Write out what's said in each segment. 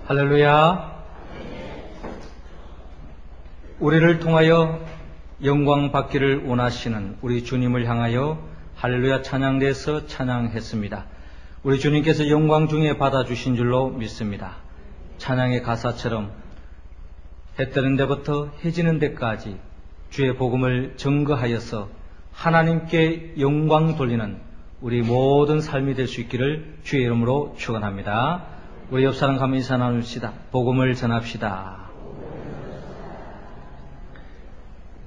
할렐루야. 우리를 통하여 영광 받기를 원하시는 우리 주님을 향하여 할렐루야 찬양대에서 찬양했습니다. 우리 주님께서 영광 중에 받아주신 줄로 믿습니다. 찬양의 가사처럼 해 뜨는 데부터 해 지는 데까지 주의 복음을 증거하여서 하나님께 영광 돌리는 우리 모든 삶이 될 수 있기를 주의 이름으로 축원합니다. 우리 옆 사람 가면 인사 나눕시다. 복음을 전합시다.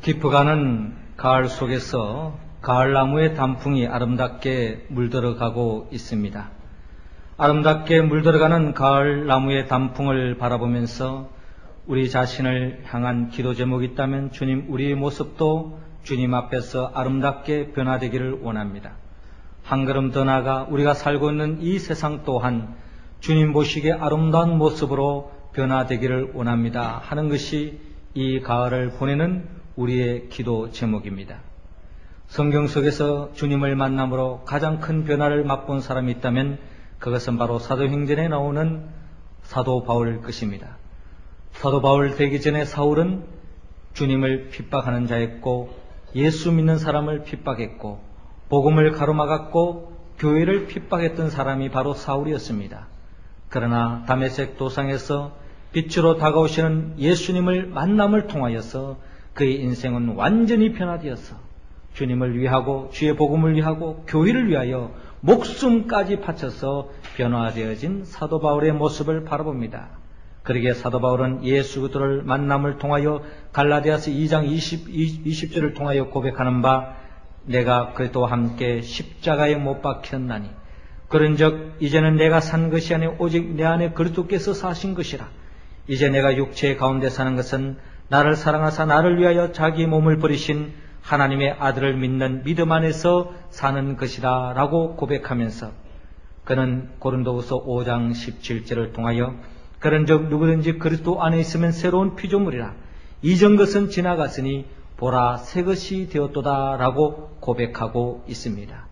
깊어가는 가을 속에서 가을나무의 단풍이 아름답게 물들어가고 있습니다. 아름답게 물들어가는 가을나무의 단풍을 바라보면서 우리 자신을 향한 기도 제목이 있다면 주님, 우리의 모습도 주님 앞에서 아름답게 변화되기를 원합니다. 한 걸음 더 나아가 우리가 살고 있는 이 세상 또한 주님 보시기에 아름다운 모습으로 변화되기를 원합니다 하는 것이 이 가을을 보내는 우리의 기도 제목입니다. 성경 속에서 주님을 만남으로 가장 큰 변화를 맛본 사람이 있다면 그것은 바로 사도행전에 나오는 사도 바울일 것입니다. 사도 바울 되기 전에 사울은 주님을 핍박하는 자였고 예수 믿는 사람을 핍박했고 복음을 가로막았고 교회를 핍박했던 사람이 바로 사울이었습니다. 그러나 다메섹 도상에서 빛으로 다가오시는 예수님을 만남을 통하여서 그의 인생은 완전히 변화되어서 주님을 위하고 주의 복음을 위하고 교회를 위하여 목숨까지 바쳐서 변화되어진 사도 바울의 모습을 바라봅니다. 그러기에 사도 바울은 예수 그리스도를 만남을 통하여 갈라디아서 2장 20절을 통하여 고백하는 바 내가 그리스도와 함께 십자가에 못 박혔나니 그런즉 이제는 내가 산 것이 아니오 오직 내 안에 그리스도께서 사신 것이라. 이제 내가 육체의 가운데 사는 것은 나를 사랑하사 나를 위하여 자기 몸을 버리신 하나님의 아들을 믿는 믿음 안에서 사는 것이다 라고 고백하면서 그는 고린도후서 5장 17절을 통하여 그런즉 누구든지 그리스도 안에 있으면 새로운 피조물이라. 이전 것은 지나갔으니 보라 새 것이 되었도다 라고 고백하고 있습니다.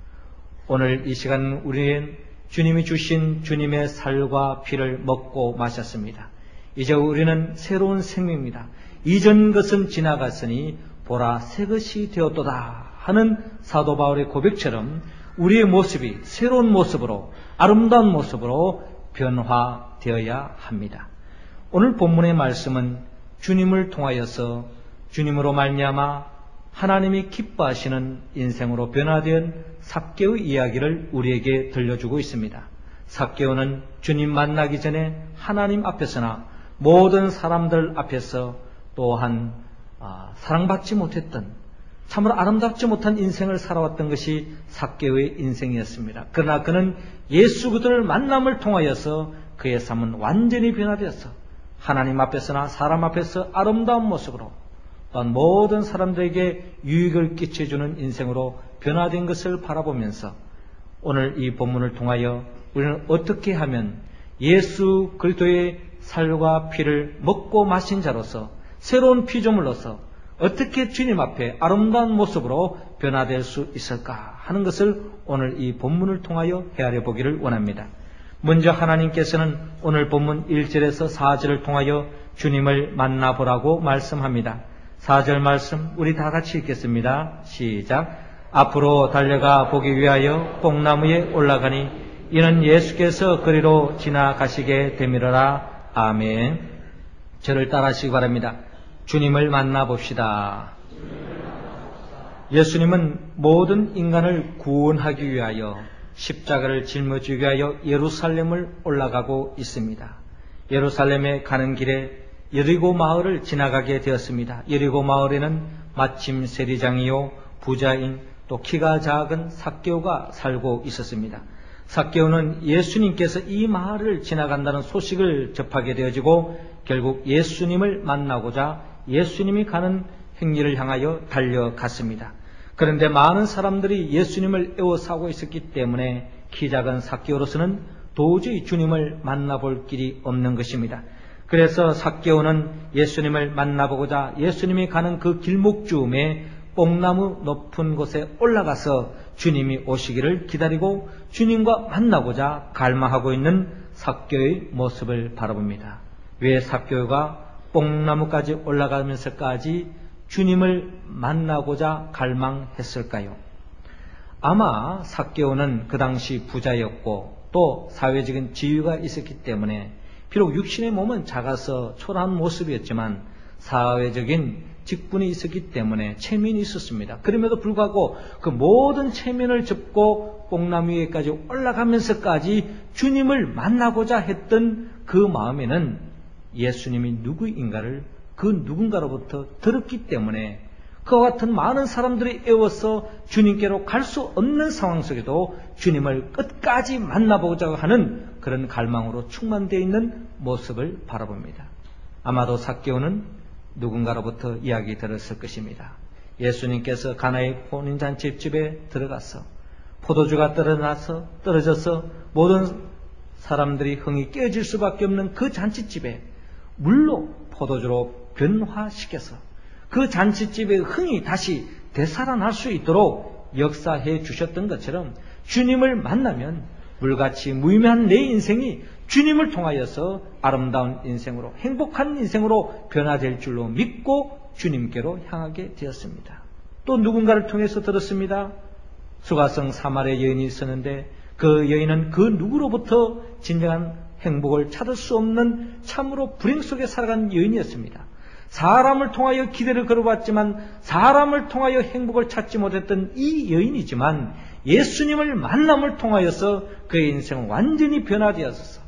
오늘 이 시간 우리는 주님이 주신 주님의 살과 피를 먹고 마셨습니다. 이제 우리는 새로운 생명입니다. 이전 것은 지나갔으니 보라 새 것이 되었도다 하는 사도 바울의 고백처럼 우리의 모습이 새로운 모습으로 아름다운 모습으로 변화되어야 합니다. 오늘 본문의 말씀은 주님을 통하여서 주님으로 말미암아 하나님이 기뻐하시는 인생으로 변화된 삭개의 이야기를 우리에게 들려주고 있습니다. 삭개오는 주님 만나기 전에 하나님 앞에서나 모든 사람들 앞에서 또한 사랑받지 못했던 참으로 아름답지 못한 인생을 살아왔던 것이 삭개오의 인생이었습니다. 그러나 그는 예수 그리스도를 만남을 통하여서 그의 삶은 완전히 변화되어서 하나님 앞에서나 사람 앞에서 아름다운 모습으로 또한 모든 사람들에게 유익을 끼쳐주는 인생으로 변화된 것을 바라보면서 오늘 이 본문을 통하여 우리는 어떻게 하면 예수 그리스도의 살과 피를 먹고 마신 자로서 새로운 피조물로서 어떻게 주님 앞에 아름다운 모습으로 변화될 수 있을까 하는 것을 오늘 이 본문을 통하여 헤아려 보기를 원합니다. 먼저 하나님께서는 오늘 본문 1절에서 4절을 통하여 주님을 만나보라고 말씀합니다. 4절 말씀 우리 다 같이 읽겠습니다. 시작. 앞으로 달려가 보기 위하여 뽕나무에 올라가니 이는 예수께서 그리로 지나가시게 되밀어라. 아멘. 저를 따라하시기 바랍니다. 주님을 만나봅시다. 예수님은 모든 인간을 구원하기 위하여 십자가를 짊어지기 위하여 예루살렘을 올라가고 있습니다. 예루살렘에 가는 길에 여리고 마을을 지나가게 되었습니다. 여리고 마을에는 마침 세리장이요 부자인 또 키가 작은 삭개오가 살고 있었습니다. 삭개오는 예수님께서 이 마을을 지나간다는 소식을 접하게 되어지고 결국 예수님을 만나고자 예수님이 가는 행리를 향하여 달려갔습니다. 그런데 많은 사람들이 예수님을 애워싸고 있었기 때문에 키 작은 삭개오로서는 도저히 주님을 만나볼 길이 없는 것입니다. 그래서 삭개오는 예수님을 만나보고자 예수님이 가는 그 길목쯤에 뽕나무 높은 곳에 올라가서 주님이 오시기를 기다리고 주님과 만나고자 갈망하고 있는 삭개오의 모습을 바라봅니다. 왜 삭개오가 뽕나무까지 올라가면서까지 주님을 만나고자 갈망했을까요? 아마 삭개오는 그 당시 부자였고 또 사회적인 지위가 있었기 때문에 비록 육신의 몸은 작아서 초라한 모습이었지만 사회적인 직분이 있었기 때문에 체면이 있었습니다. 그럼에도 불구하고 그 모든 체면을 접고 뽕나무 위에까지 올라가면서까지 주님을 만나고자 했던 그 마음에는 예수님이 누구인가를 그 누군가로부터 들었기 때문에 그와 같은 많은 사람들이 애워서 주님께로 갈 수 없는 상황 속에도 주님을 끝까지 만나보고자 하는 그런 갈망으로 충만되어 있는 모습을 바라봅니다. 아마도 삭개오는 누군가로부터 이야기 들었을 것입니다. 예수님께서 가나의 혼인잔치 집에 들어가서 포도주가 떨어져서 모든 사람들이 흥이 깨어질 수밖에 없는 그 잔치집에 물로 포도주로 변화시켜서 그 잔치집의 흥이 다시 되살아날 수 있도록 역사해 주셨던 것처럼 주님을 만나면 물같이 무의미한 내 인생이 주님을 통하여서 아름다운 인생으로 행복한 인생으로 변화될 줄로 믿고 주님께로 향하게 되었습니다. 또 누군가를 통해서 들었습니다. 수가성 사마리아 여인이 있었는데 그 여인은 그 누구로부터 진정한 행복을 찾을 수 없는 참으로 불행 속에 살아간 여인이었습니다. 사람을 통하여 기대를 걸어봤지만 사람을 통하여 행복을 찾지 못했던 이 여인이지만 예수님을 만남을 통하여서 그의 인생은 완전히 변화되었어.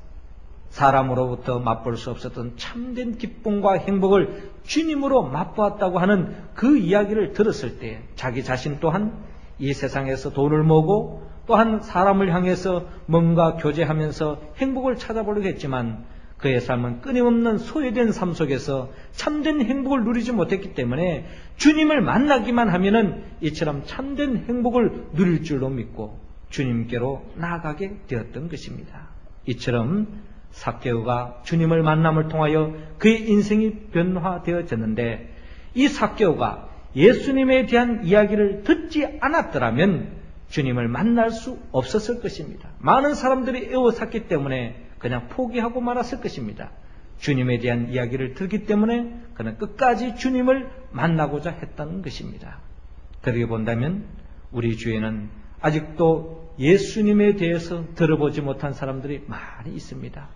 사람으로부터 맛볼 수 없었던 참된 기쁨과 행복을 주님으로 맛보았다고 하는 그 이야기를 들었을 때 자기 자신 또한 이 세상에서 돈을 모으고 또한 사람을 향해서 뭔가 교제하면서 행복을 찾아보려고 했지만 그의 삶은 끊임없는 소외된 삶 속에서 참된 행복을 누리지 못했기 때문에 주님을 만나기만 하면은 이처럼 참된 행복을 누릴 줄로 믿고 주님께로 나아가게 되었던 것입니다. 이처럼 삭개오가 주님을 만남을 통하여 그의 인생이 변화되어졌는데 이 삭개오가 예수님에 대한 이야기를 듣지 않았더라면 주님을 만날 수 없었을 것입니다. 많은 사람들이 애워쌌기 때문에 그냥 포기하고 말았을 것입니다. 주님에 대한 이야기를 들기 때문에 그는 끝까지 주님을 만나고자 했다는 것입니다. 그렇게 본다면 우리 주위에는 아직도 예수님에 대해서 들어보지 못한 사람들이 많이 있습니다.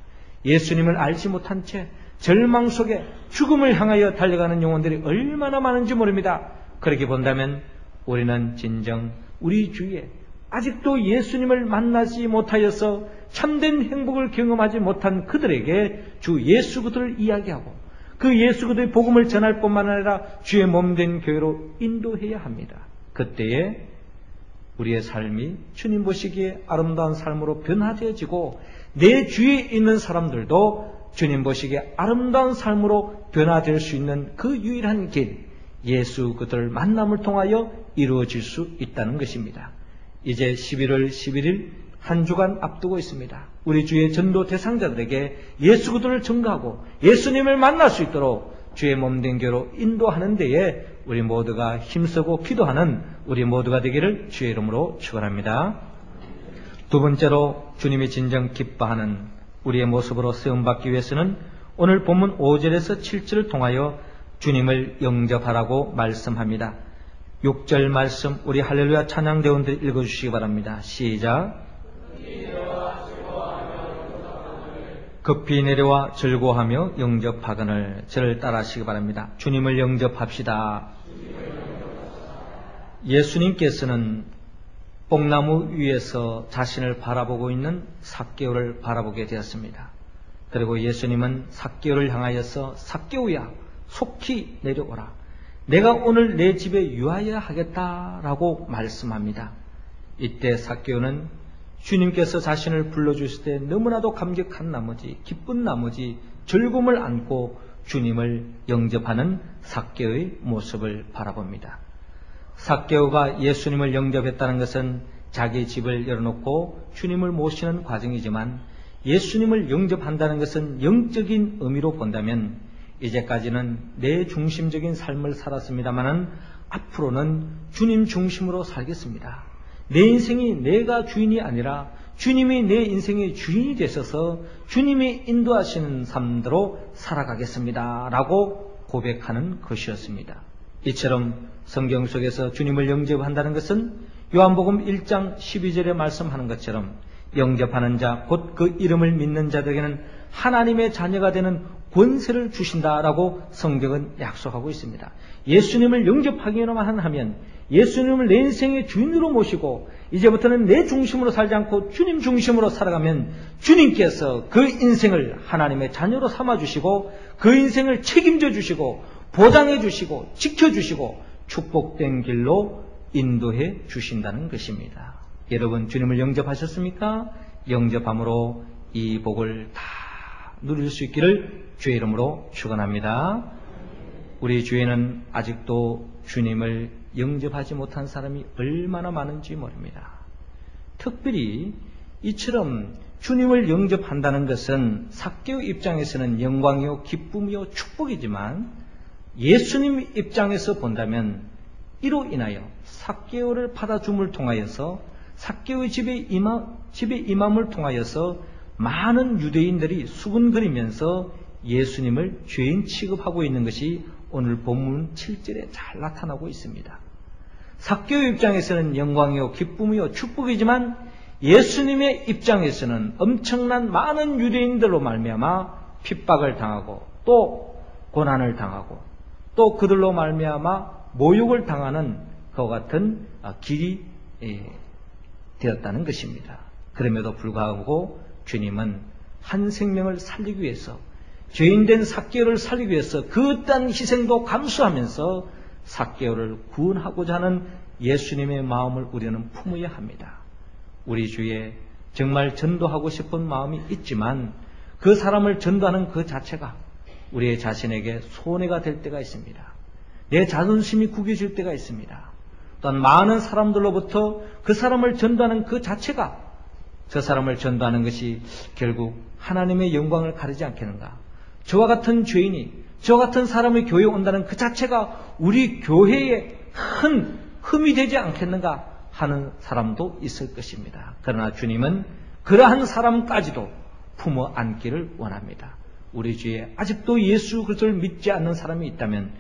예수님을 알지 못한 채 절망 속에 죽음을 향하여 달려가는 영혼들이 얼마나 많은지 모릅니다. 그렇게 본다면 우리는 진정 우리 주위에 아직도 예수님을 만나지 못하여서 참된 행복을 경험하지 못한 그들에게 주 예수 그들을 이야기하고 그 예수 그들의 복음을 전할 뿐만 아니라 주의 몸된 교회로 인도해야 합니다. 그때에 우리의 삶이 주님 보시기에 아름다운 삶으로 변화되어지고 내 주위에 있는 사람들도 주님 보시기에 아름다운 삶으로 변화될 수 있는 그 유일한 길, 예수 그들을 만남을 통하여 이루어질 수 있다는 것입니다. 이제 11월 11일 한 주간 앞두고 있습니다. 우리 주의 전도 대상자들에게 예수 그들을 증거하고 예수님을 만날 수 있도록 주의 몸된 교로 인도하는 데에 우리 모두가 힘쓰고 기도하는 우리 모두가 되기를 주의 이름으로 축원합니다. 두 번째로 주님이 진정 기뻐하는 우리의 모습으로 쓰임받기 위해서는 오늘 본문 5절에서 7절을 통하여 주님을 영접하라고 말씀합니다. 6절 말씀 우리 할렐루야 찬양대원들 읽어주시기 바랍니다. 시작. 급히 내려와 즐거워하며 영접하거늘. 저를 따라하시기 바랍니다. 주님을 영접합시다. 예수님께서는 뽕나무 위에서 자신을 바라보고 있는 삭개오를 바라보게 되었습니다. 그리고 예수님은 삭개오를 향하여서 삭개오야 속히 내려오라. 내가 오늘 내 집에 유하여 하겠다라고 말씀합니다. 이때 삭개오는 주님께서 자신을 불러주실 때 너무나도 감격한 나머지 기쁜 나머지 즐거움을 안고 주님을 영접하는 삭개오의 모습을 바라봅니다. 삭개오가 예수님을 영접했다는 것은 자기 집을 열어놓고 주님을 모시는 과정이지만 예수님을 영접한다는 것은 영적인 의미로 본다면 이제까지는 내 중심적인 삶을 살았습니다마는 앞으로는 주님 중심으로 살겠습니다. 내 인생이 내가 주인이 아니라 주님이 내 인생의 주인이 되셔서 주님이 인도하시는 삶대로 살아가겠습니다 라고 고백하는 것이었습니다. 이처럼 성경 속에서 주님을 영접한다는 것은 요한복음 1장 12절에 말씀하는 것처럼 영접하는 자, 곧 그 이름을 믿는 자들에게는 하나님의 자녀가 되는 권세를 주신다라고 성경은 약속하고 있습니다. 예수님을 영접하기만 하면, 예수님을 내 인생의 주인으로 모시고 이제부터는 내 중심으로 살지 않고 주님 중심으로 살아가면 주님께서 그 인생을 하나님의 자녀로 삼아주시고 그 인생을 책임져 주시고 보장해 주시고 지켜주시고 축복된 길로 인도해 주신다는 것입니다. 여러분, 주님을 영접하셨습니까? 영접함으로 이 복을 다 누릴 수 있기를 주의 이름으로 축원합니다. 우리 주위에는 아직도 주님을 영접하지 못한 사람이 얼마나 많은지 모릅니다. 특별히 이처럼 주님을 영접한다는 것은 삭개오 입장에서는 영광이요 기쁨이요 축복이지만 예수님 입장에서 본다면 이로 인하여 삭개오를 받아줌을 통하여서 삭개오의 집에 임함을 통하여서 많은 유대인들이 수군거리면서 예수님을 죄인 취급하고 있는 것이 오늘 본문 7절에 잘 나타나고 있습니다. 삭개오 입장에서는 영광이요 기쁨이요 축복이지만 예수님의 입장에서는 엄청난 많은 유대인들로 말미암아 핍박을 당하고 또 고난을 당하고 또 그들로 말미암아 모욕을 당하는 그와 같은 길이 되었다는 것입니다. 그럼에도 불구하고 주님은 한 생명을 살리기 위해서, 죄인된 삭개오를 살리기 위해서 그 어떠한 희생도 감수하면서 삭개오를 구원하고자 하는 예수님의 마음을 우리는 품어야 합니다. 우리 주위에 정말 전도하고 싶은 마음이 있지만 그 사람을 전도하는 그 자체가 우리의 자신에게 손해가 될 때가 있습니다. 내 자존심이 구겨질 때가 있습니다. 또한 많은 사람들로부터 그 사람을 전도하는 그 자체가, 저 사람을 전도하는 것이 결국 하나님의 영광을 가리지 않겠는가? 저와 같은 죄인이, 저와 같은 사람이 교회에 온다는 그 자체가 우리 교회에 큰 흠이 되지 않겠는가 하는 사람도 있을 것입니다. 그러나 주님은 그러한 사람까지도 품어 안기를 원합니다. 우리 주위에 아직도 예수 그리스도를 믿지 않는 사람이 있다면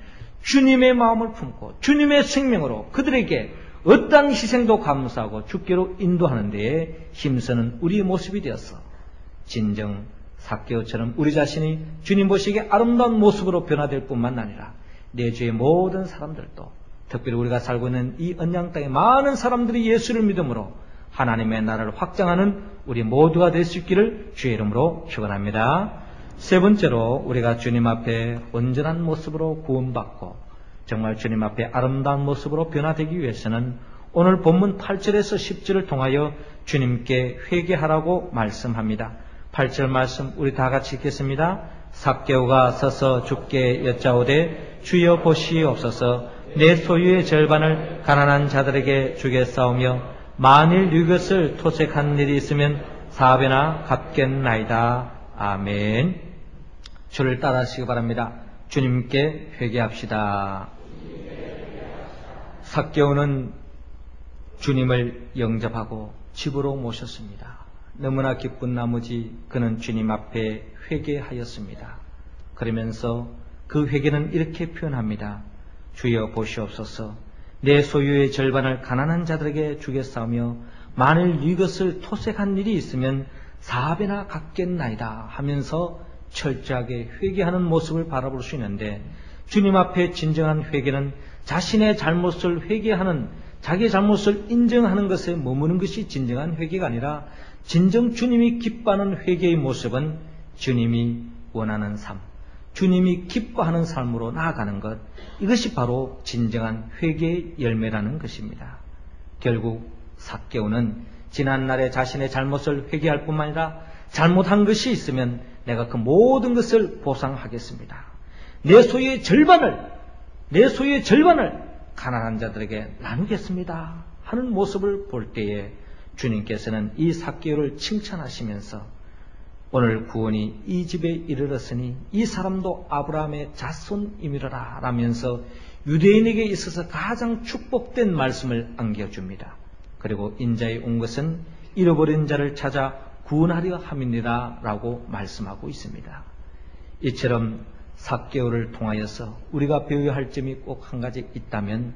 주님의 마음을 품고 주님의 생명으로 그들에게 어떠한 희생도 감수하고 주께로 인도하는 데에 힘쓰는 우리의 모습이 되어서 진정 삭개오처럼 우리 자신이 주님 보시기에 아름다운 모습으로 변화될 뿐만 아니라 내 주의 모든 사람들도, 특별히 우리가 살고 있는 이 언양 땅의 많은 사람들이 예수를 믿음으로 하나님의 나라를 확장하는 우리 모두가 될 수 있기를 주의 이름으로 축원합니다. 세 번째로 우리가 주님 앞에 온전한 모습으로 구원받고 정말 주님 앞에 아름다운 모습으로 변화되기 위해서는 오늘 본문 8절에서 10절을 통하여 주님께 회개하라고 말씀합니다. 8절 말씀 우리 다 같이 읽겠습니다. 삭개오가 서서 주께 여짜오되 주여 보시옵소서, 내 소유의 절반을 가난한 자들에게 주겠사오며 만일 이것을 토색한 일이 있으면 4배나 갚겠나이다. 아멘. 주를 따라하시기 바랍니다. 주님께 회개합시다. 삭개오는 주님을 영접하고 집으로 모셨습니다. 너무나 기쁜 나머지 그는 주님 앞에 회개하였습니다. 그러면서 그 회개는 이렇게 표현합니다. 주여 보시옵소서, 내 소유의 절반을 가난한 자들에게 주겠사오며 만일 이것을 토색한 일이 있으면 4배나 갚겠나이다 하면서 철저하게 회개하는 모습을 바라볼 수 있는데, 주님 앞에 진정한 회개는 자신의 잘못을 회개하는, 자기의 잘못을 인정하는 것에 머무는 것이 진정한 회개가 아니라 진정 주님이 기뻐하는 회개의 모습은 주님이 원하는 삶, 주님이 기뻐하는 삶으로 나아가는 것, 이것이 바로 진정한 회개의 열매라는 것입니다. 결국 삭개오는 지난날에 자신의 잘못을 회개할 뿐만 아니라 잘못한 것이 있으면 내가 그 모든 것을 보상하겠습니다. 내 소유의 절반을 가난한 자들에게 나누겠습니다 하는 모습을 볼 때에 주님께서는 이 삭개오를 칭찬하시면서 오늘 구원이 이 집에 이르렀으니 이 사람도 아브라함의 자손이미로라 라면서 유대인에게 있어서 가장 축복된 말씀을 안겨줍니다. 그리고 인자에 온 것은 잃어버린 자를 찾아 구원하려 함이니라 라고 말씀하고 있습니다. 이처럼 삭개오를 통하여서 우리가 배워야 할 점이 꼭 한 가지 있다면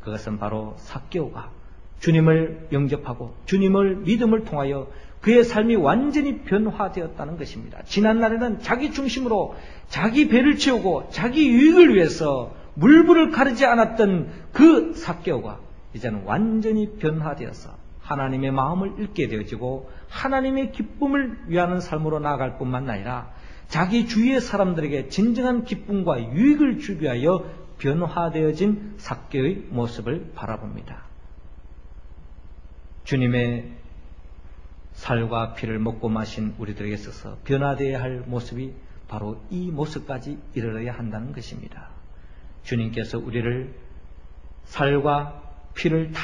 그것은 바로 삭개오가 주님을 영접하고 주님을 믿음을 통하여 그의 삶이 완전히 변화되었다는 것입니다. 지난날에는 자기 중심으로 자기 배를 채우고 자기 유익을 위해서 물불을 가리지 않았던 그 삭개오가 이제는 완전히 변화되어서 하나님의 마음을 읽게 되어지고 하나님의 기쁨을 위하는 삶으로 나아갈 뿐만 아니라 자기 주위의 사람들에게 진정한 기쁨과 유익을 주기 위하여 변화되어진 삭개오의 모습을 바라봅니다. 주님의 살과 피를 먹고 마신 우리들에게 있어서 변화되어야 할 모습이 바로 이 모습까지 이르러야 한다는 것입니다. 주님께서 우리를 살과 피를 다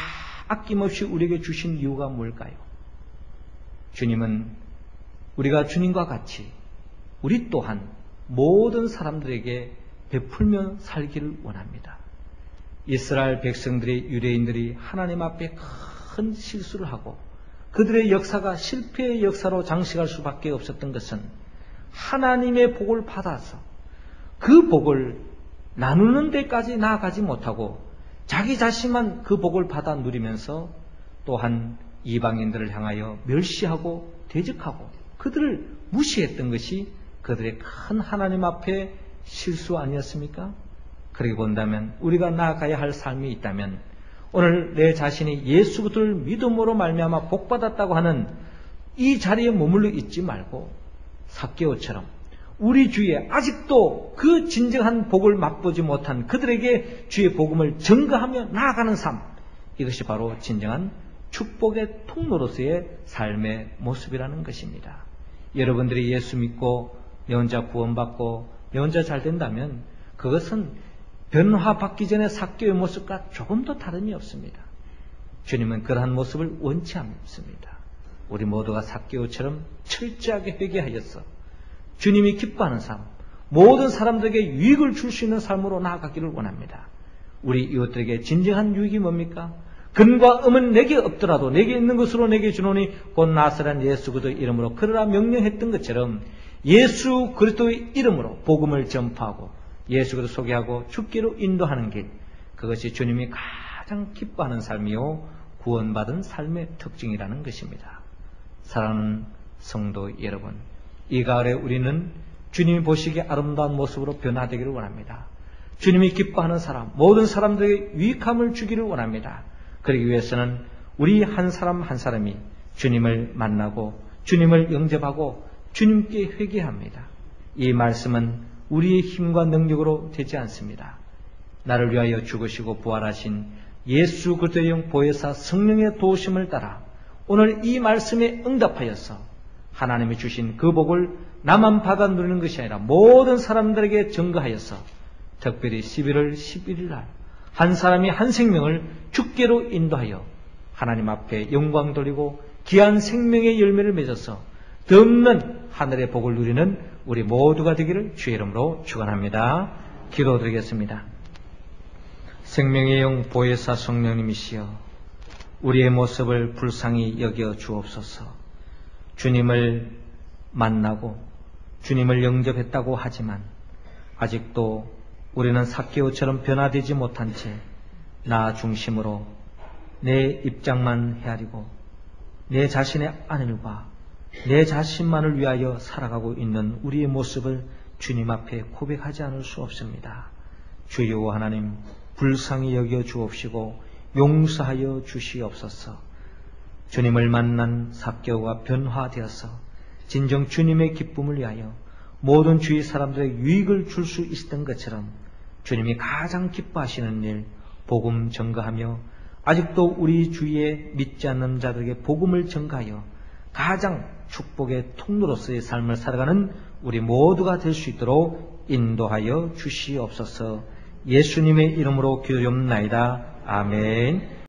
아낌없이 우리에게 주신 이유가 뭘까요? 주님은 우리가 주님과 같이 우리 또한 모든 사람들에게 베풀며 살기를 원합니다. 이스라엘 백성들이 유대인들이 하나님 앞에 큰 실수를 하고 그들의 역사가 실패의 역사로 장식할 수밖에 없었던 것은 하나님의 복을 받아서 그 복을 나누는 데까지 나아가지 못하고 자기 자신만 그 복을 받아 누리면서 또한 이방인들을 향하여 멸시하고 대적하고 그들을 무시했던 것이 그들의 큰 하나님 앞에 실수 아니었습니까? 그렇게 본다면 우리가 나아가야 할 삶이 있다면 오늘 내 자신이 예수 그리스도를 믿음으로 말미암아 복받았다고 하는 이 자리에 머물러 있지 말고 삭개오처럼 우리 주위에 아직도 그 진정한 복을 맛보지 못한 그들에게 주의 복음을 전가하며 나아가는 삶, 이것이 바로 진정한 축복의 통로로서의 삶의 모습이라는 것입니다. 여러분들이 예수 믿고 내 혼자 구원받고 내 혼자 잘 된다면 그것은 변화받기 전에 삭개오의 모습과 조금도 다름이 없습니다. 주님은 그러한 모습을 원치 않습니다. 우리 모두가 삭개오처럼 철저하게 회개하여서 주님이 기뻐하는 삶, 모든 사람들에게 유익을 줄 수 있는 삶으로 나아가기를 원합니다. 우리 이웃들에게 진정한 유익이 뭡니까? 금과 음은 내게 없더라도 내게 있는 것으로 내게 주노니 곧 나사렛 예수 그리스도의 이름으로 그러라 명령했던 것처럼 예수 그리스도의 이름으로 복음을 전파하고 예수 그리스도 소개하고 죽기로 인도하는 길, 그것이 주님이 가장 기뻐하는 삶이요 구원받은 삶의 특징이라는 것입니다. 사랑하는 성도 여러분, 이 가을에 우리는 주님이 보시기에 아름다운 모습으로 변화되기를 원합니다. 주님이 기뻐하는 사람, 모든 사람들에게 유익함을 주기를 원합니다. 그러기 위해서는 우리 한 사람 한 사람이 주님을 만나고 주님을 영접하고 주님께 회개합니다. 이 말씀은 우리의 힘과 능력으로 되지 않습니다. 나를 위하여 죽으시고 부활하신 예수 그리스도의 영 보혜사 성령의 도우심을 따라 오늘 이 말씀에 응답하여서 하나님이 주신 그 복을 나만 받아 누리는 것이 아니라 모든 사람들에게 전가하여서 특별히 11월 11일 날 한 사람이 한 생명을 죽게로 인도하여 하나님 앞에 영광 돌리고 귀한 생명의 열매를 맺어서 덧없는 하늘의 복을 누리는 우리 모두가 되기를 주의 이름으로 축원합니다. 기도드리겠습니다. 생명의 영 보혜사 성령님이시여 우리의 모습을 불쌍히 여겨 주옵소서. 주님을 만나고 주님을 영접했다고 하지만 아직도 우리는 삭개오처럼 변화되지 못한 채 나 중심으로 내 입장만 헤아리고 내 자신의 안일과 내 자신만을 위하여 살아가고 있는 우리의 모습을 주님 앞에 고백하지 않을 수 없습니다. 주여 하나님 불쌍히 여겨 주옵시고 용서하여 주시옵소서. 주님을 만난 삭개오가 변화되어서 진정 주님의 기쁨을 위하여 모든 주위 사람들에게 유익을 줄 수 있었던 것처럼 주님이 가장 기뻐하시는 일, 복음 전가하며 아직도 우리 주위에 믿지 않는 자들에게 복음을 전가하여 가장 축복의 통로로서의 삶을 살아가는 우리 모두가 될 수 있도록 인도하여 주시옵소서. 예수님의 이름으로 기도드리옵나이다. 아멘.